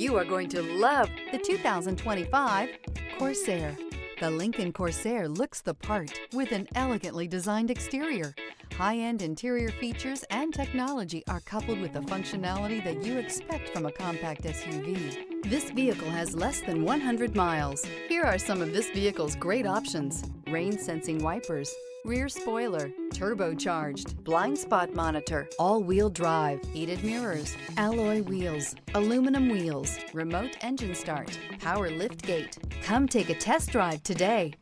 You are going to love the 2025 Corsair. The Lincoln Corsair looks the part with an elegantly designed exterior. High-end interior features and technology are coupled with the functionality that you expect from a compact SUV. This vehicle has less than 100 miles. Here are some of this vehicle's great options: rain-sensing wipers, rear spoiler, turbocharged, blind spot monitor, all-wheel drive, heated mirrors, alloy wheels, aluminum wheels, remote engine start, power lift gate. Come take a test drive today.